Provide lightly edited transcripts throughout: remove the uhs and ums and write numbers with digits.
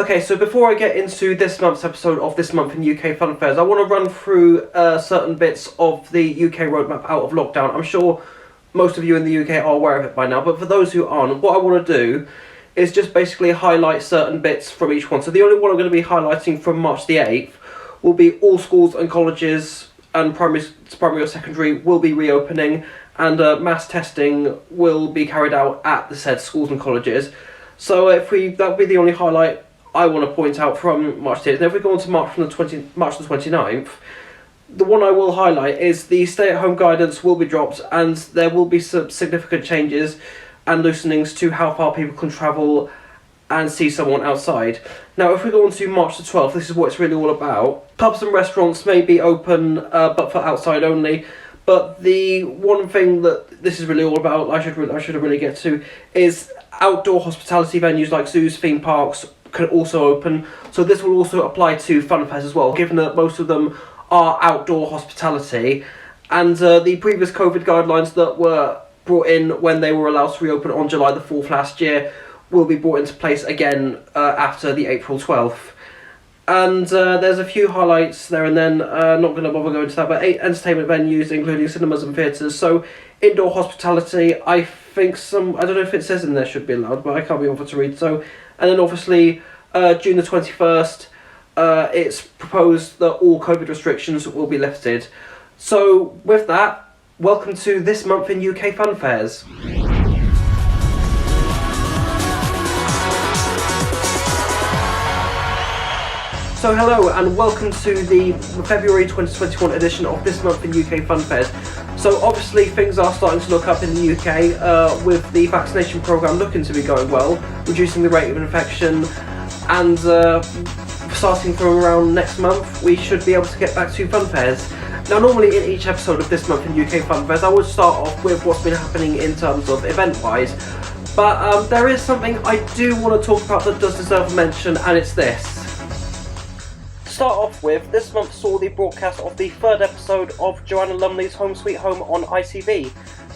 Okay, so before I get into this month's episode of This Month in UK Funfairs, I want to run through certain bits of the UK roadmap out of lockdown. I'm sure most of you in the UK are aware of it by now, but for those who aren't, what I want to do is just basically highlight certain bits from each one. So the only one I'm going to be highlighting from March the 8th will be all schools and colleges and primary or secondary will be reopening, and mass testing will be carried out at the said schools and colleges. So that'll be the only highlight I want to point out from March the 8th. Now if we go on to March the 29th, the one I will highlight is the stay-at-home guidance will be dropped, and there will be some significant changes and loosenings to how far people can travel and see someone outside. Now if we go on to March the 12th, this is what it's really all about. Pubs and restaurants may be open, but for outside only. But the one thing that this is really all about, I should really get to, is outdoor hospitality venues like zoos, theme parks can also open. So this will also apply to Funfairs as well, given that most of them are outdoor hospitality. And the previous COVID guidelines that were brought in when they were allowed to reopen on July the 4th last year will be brought into place again after the April 12th. And there's a few highlights there and then, not going to bother going into that, but 8 entertainment venues, including cinemas and theatres. So indoor hospitality, I think I don't know if it says in there should be allowed, but I can't be bothered to read. So, and then obviously June the 21st, it's proposed that all COVID restrictions will be lifted. So with that, welcome to This Month in UK Funfairs. So hello and welcome to the February 2021 edition of This Month in UK Funfairs. So obviously things are starting to look up in the UK with the vaccination programme looking to be going well, reducing the rate of infection, and starting from around next month we should be able to get back to Funfairs. Now normally in each episode of This Month in UK Funfairs I would start off with what's been happening in terms of event-wise, but there is something I do want to talk about that does deserve a mention, and it's this. Start off with, this month saw the broadcast of the third episode of Joanna Lumley's Home Sweet Home on ITV,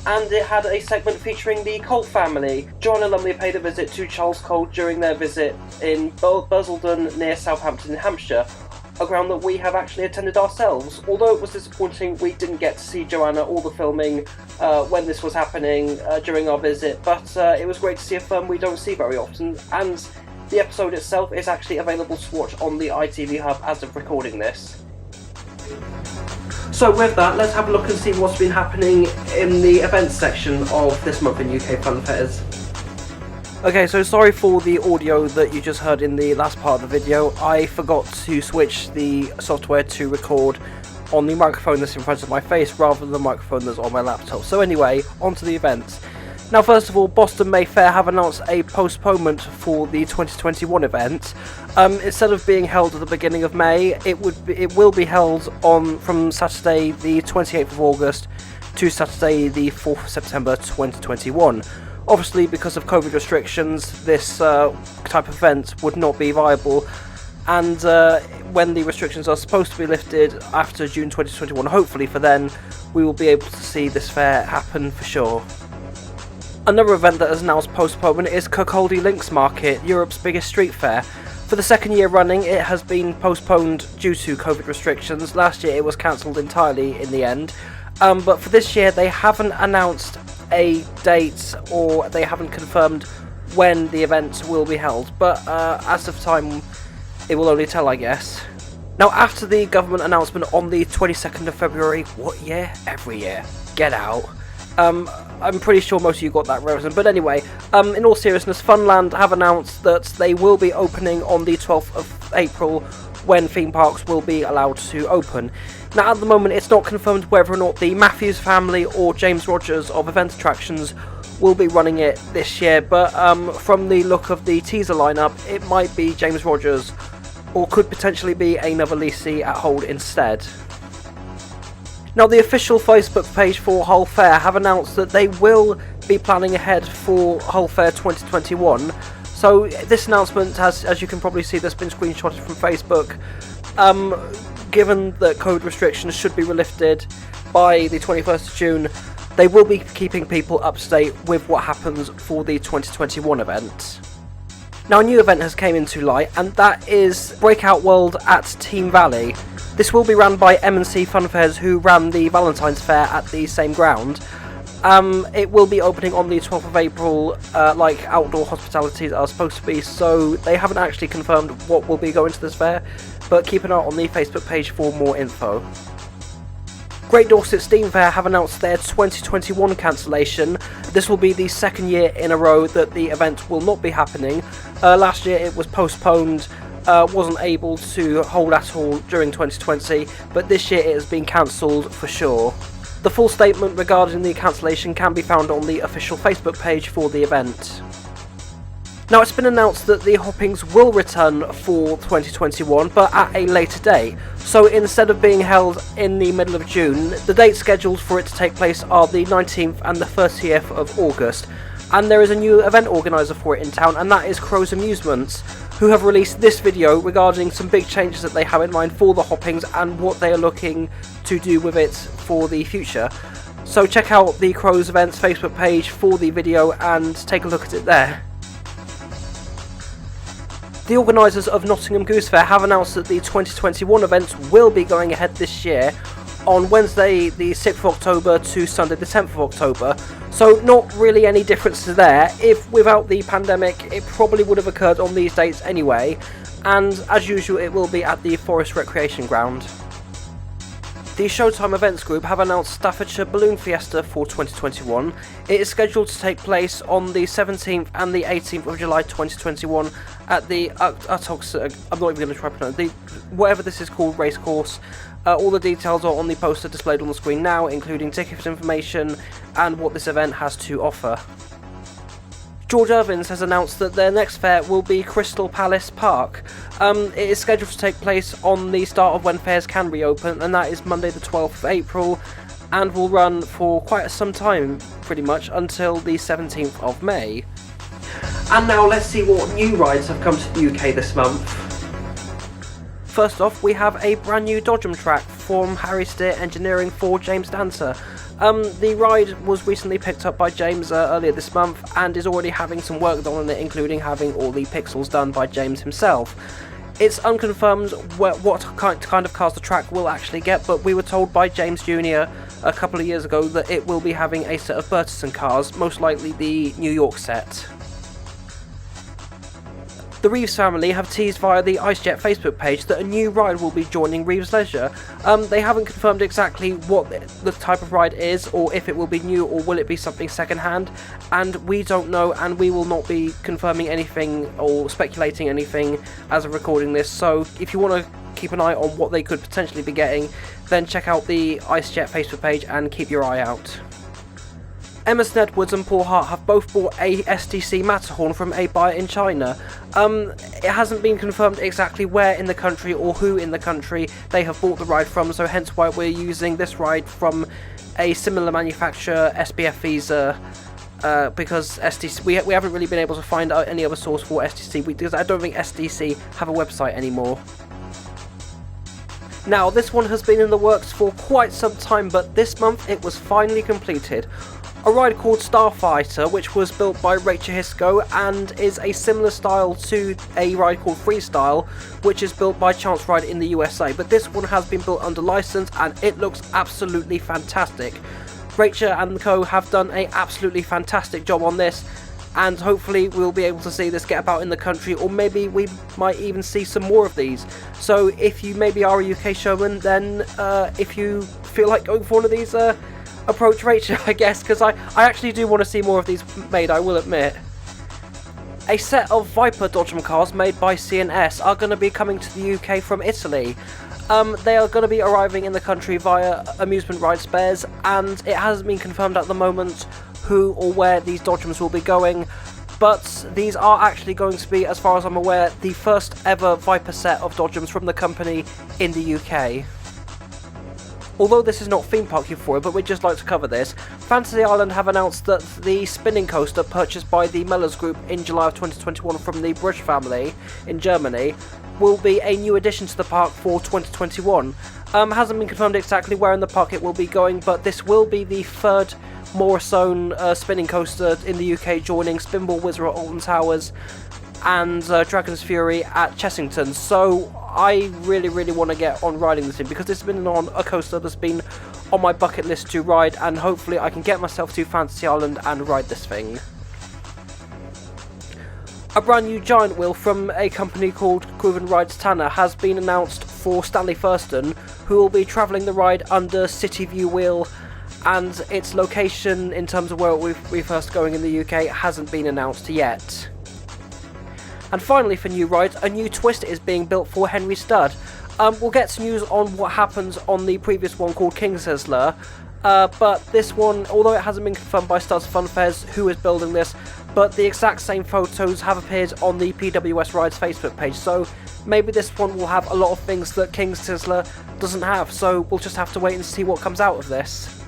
and it had a segment featuring the Cole family. Joanna Lumley paid a visit to Charles Cole during their visit in Busselton near Southampton in Hampshire, a ground that we have actually attended ourselves. Although it was disappointing we didn't get to see Joanna or the filming when this was happening during our visit, but it was great to see a firm we don't see very often, and the episode itself is actually available to watch on the ITV Hub as of recording this. So with that, let's have a look and see what's been happening in the events section of This Month in UK Funfairs. Okay, so sorry for the audio that you just heard in the last part of the video. I forgot to switch the software to record on the microphone that's in front of my face rather than the microphone that's on my laptop. So anyway, on to the events. Now first of all, Boston Mayfair have announced a postponement for the 2021 event. Instead of being held at the beginning of May, it will be held from Saturday the 28th of August to Saturday the 4th of September 2021. Obviously because of COVID restrictions, this type of event would not be viable, and when the restrictions are supposed to be lifted after June 2021, hopefully for then, we will be able to see this fair happen for sure. Another event that has announced postponement is Kirkcaldy Links Market, Europe's biggest street fair. For the second year running, it has been postponed due to COVID restrictions. Last year it was cancelled entirely in the end, but for this year they haven't announced a date, or they haven't confirmed when the event will be held, but as of time it will only tell, I guess. Now after the government announcement on the 22nd of February, what year? Every year. Get out. I'm pretty sure most of you got that reference, but anyway, in all seriousness, Funland have announced that they will be opening on the 12th of April when theme parks will be allowed to open. Now at the moment it's not confirmed whether or not the Matthews family or James Rogers of Event Attractions will be running it this year, but from the look of the teaser lineup, it might be James Rogers, or could potentially be another Lisi at hold instead. Now the official Facebook page for Hull Fair have announced that they will be planning ahead for Hull Fair 2021. So this announcement has, as you can probably see, that's been screenshotted from Facebook. Given that COVID restrictions should be lifted by the 21st of June, they will be keeping people up to date with what happens for the 2021 event. Now, a new event has came into light, and that is Breakout World at Team Valley. This will be run by M&C Funfairs, who ran the Valentine's Fair at the same ground. It will be opening on the 12th of April, like outdoor hospitalities are supposed to be, so they haven't actually confirmed what will be going to this fair, but keep an eye on the Facebook page for more info. Great Dorset Steam Fair have announced their 2021 cancellation. This will be the second year in a row that the event will not be happening. Last year it was postponed, wasn't able to hold at all during 2020, but this year it has been cancelled for sure. The full statement regarding the cancellation can be found on the official Facebook page for the event. Now, it's been announced that the hoppings will return for 2021, but at a later date. So instead of being held in the middle of June, the dates scheduled for it to take place are the 19th and the 30th of August. And there is a new event organiser for it in town, and that is Crow's Amusements, who have released this video regarding some big changes that they have in mind for the hoppings and what they are looking to do with it for the future. So check out the Crow's Events Facebook page for the video and take a look at it there. The organisers of Nottingham Goose Fair have announced that the 2021 events will be going ahead this year on Wednesday the 6th of October to Sunday the 10th of October. So not really any differences there. If without the pandemic, it probably would have occurred on these dates anyway, and as usual it will be at the Forest Recreation Ground. The Showtime Events Group have announced Staffordshire Balloon Fiesta for 2021. It is scheduled to take place on the 17th and the 18th of July 2021 at the Uttox, I'm not even going to try to pronounce it, whatever this is called, racecourse. All the details are on the poster displayed on the screen now, including ticket information and what this event has to offer. George Irvins has announced that their next fair will be Crystal Palace Park. It is scheduled to take place on the start of when fairs can reopen, and that is Monday the 12th of April, and will run for quite some time, pretty much, until the 17th of May. And now let's see what new rides have come to the UK this month. First off, we have a brand new Dodgem track from Harry Steer Engineering for James Dancer. The ride was recently picked up by James earlier this month and is already having some work done on it, including having all the pixels done by James himself. It's unconfirmed what kind of cars the track will actually get, but we were told by James Jr. a couple of years ago that it will be having a set of Burton cars, most likely the New York set. The Reeves family have teased via the IceJet Facebook page that a new ride will be joining Reeves Leisure. They haven't confirmed exactly what the type of ride is, or if it will be new or will it be something second-hand, and we don't know, and we will not be confirming anything or speculating anything as of recording this. So if you want to keep an eye on what they could potentially be getting, then check out the IceJet Facebook page and keep your eye out. Emerson Edwards and Paul Hart have both bought a STC Matterhorn from a buyer in China. It hasn't been confirmed exactly where in the country or who in the country they have bought the ride from, so hence why we're using this ride from a similar manufacturer, SBF Visa, because STC, we haven't really been able to find out any other source for STC, because I don't think STC have a website anymore. Now, this one has been in the works for quite some time, but this month it was finally completed. A ride called Starfighter, which was built by Rachel Hisco and is a similar style to a ride called Freestyle, which is built by Chance Ride in the USA, but this one has been built under license and it looks absolutely fantastic. Rachel and co have done an absolutely fantastic job on this, and hopefully we'll be able to see this get about in the country, or maybe we might even see some more of these. So if you maybe are a UK showman, then if you feel like going for one of these, approach Rachel, I guess, because I actually do want to see more of these made, I will admit. A set of Viper Dodgem cars made by C&S are going to be coming to the UK from Italy. They are going to be arriving in the country via Amusement Ride Spares, and it hasn't been confirmed at the moment who or where these Dodgems will be going, but these are actually going to be, as far as I'm aware, the first ever Viper set of Dodgems from the company in the UK. Although this is not theme park euphoria, but we'd just like to cover this, Fantasy Island have announced that the spinning coaster purchased by the Mellors Group in July of 2021 from the Brush family in Germany will be a new addition to the park for 2021. Hasn't been confirmed exactly where in the park it will be going, but this will be the third Morrison spinning coaster in the UK, joining Spinball Wizard at Alton Towers and Dragon's Fury at Chessington. So I really want to get on riding this thing, because this has been on a coaster that's been on my bucket list to ride, and hopefully I can get myself to Fantasy Island and ride this thing. A brand new giant wheel from a company called Grooven Rides Tanner has been announced for Stanley Thurston, who will be travelling the ride under City View Wheel, and its location in terms of where we're first going in the UK hasn't been announced yet. And finally, for new rides, a new twister is being built for Henry Stud. We'll get some news on what happens on the previous one called King Sizzler, but this one, although it hasn't been confirmed by Stud's Funfairs who is building this, but the exact same photos have appeared on the PWS Rides Facebook page, so maybe this one will have a lot of things that King Sizzler doesn't have, so we'll just have to wait and see what comes out of this.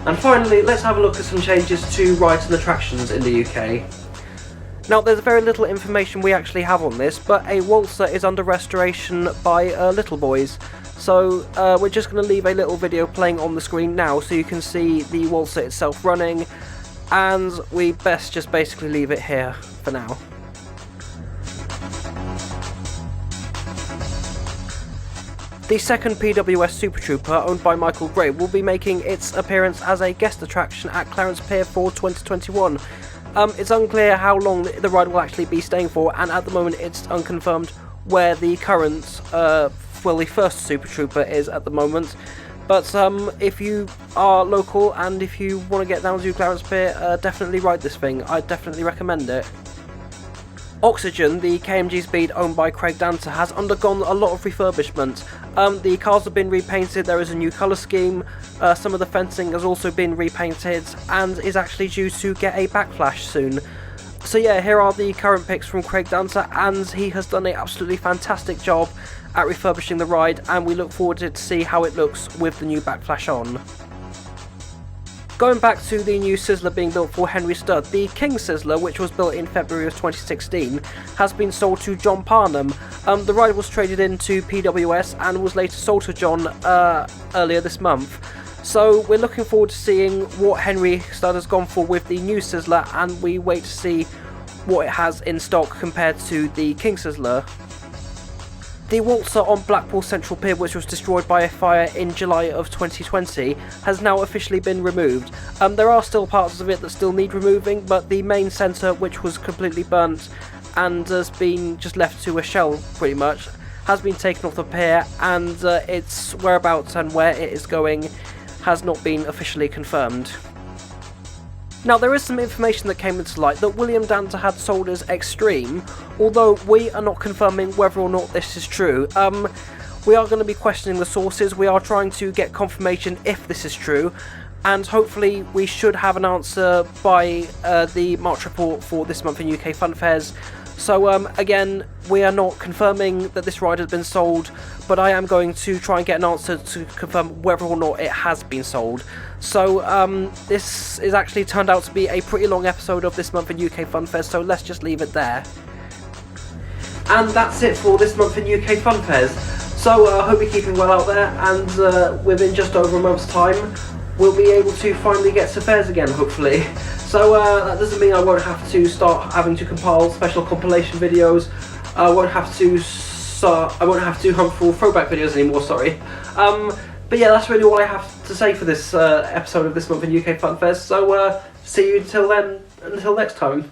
And finally, let's have a look at some changes to rides and attractions in the UK. Now, there's very little information we actually have on this, but a waltzer is under restoration by Little Boys. So we're just going to leave a little video playing on the screen now so you can see the waltzer itself running, and we best just basically leave it here for now. The second PWS Super Trooper, owned by Michael Gray, will be making its appearance as a guest attraction at Clarence Pier for 2021. It's unclear how long the ride will actually be staying for, and at the moment it's unconfirmed where the current, the first Super Trooper is at the moment. But if you are local and if you want to get down to Clarence Pier, definitely ride this thing. I definitely recommend it. Oxygen, the KMG Speed owned by Craig Danter, has undergone a lot of refurbishment. The cars have been repainted, there is a new colour scheme, some of the fencing has also been repainted, and is actually due to get a backflash soon. So yeah, here are the current pics from Craig Danter, and he has done an absolutely fantastic job at refurbishing the ride, and we look forward to see how it looks with the new backflash on. Going back to the new Sizzler being built for Henry Stud, the King Sizzler, which was built in February of 2016, has been sold to John Parnham. The ride was traded into PWS and was later sold to John earlier this month. So we're looking forward to seeing what Henry Stud has gone for with the new Sizzler, and we wait to see what it has in stock compared to the King Sizzler. The waltzer on Blackpool Central Pier, which was destroyed by a fire in July of 2020, has now officially been removed. There are still parts of it that still need removing, but the main centre, which was completely burnt and has been just left to a shell pretty much, has been taken off the pier, and its whereabouts and where it is going has not been officially confirmed. Now, there is some information that came into light that William Danter had sold as Extreme, although we are not confirming whether or not this is true. We are going to be questioning the sources, we are trying to get confirmation if this is true, and hopefully we should have an answer by the March report for this month in UK Funfairs. So again, we are not confirming that this ride has been sold, but I am going to try and get an answer to confirm whether or not it has been sold. So this is actually turned out to be a pretty long episode of this month in UK Funfairs, so let's just leave it there. And that's it for this month in UK Funfairs. So I hope you're keeping well out there, and within just over a month's time we'll be able to finally get to fairs again, hopefully. So that doesn't mean I won't have to start having to compile special compilation videos. I won't have to hunt for throwback videos anymore, sorry. But yeah, that's really all I have to say for this episode of this month in UK Funfairs. So see you until then, until next time.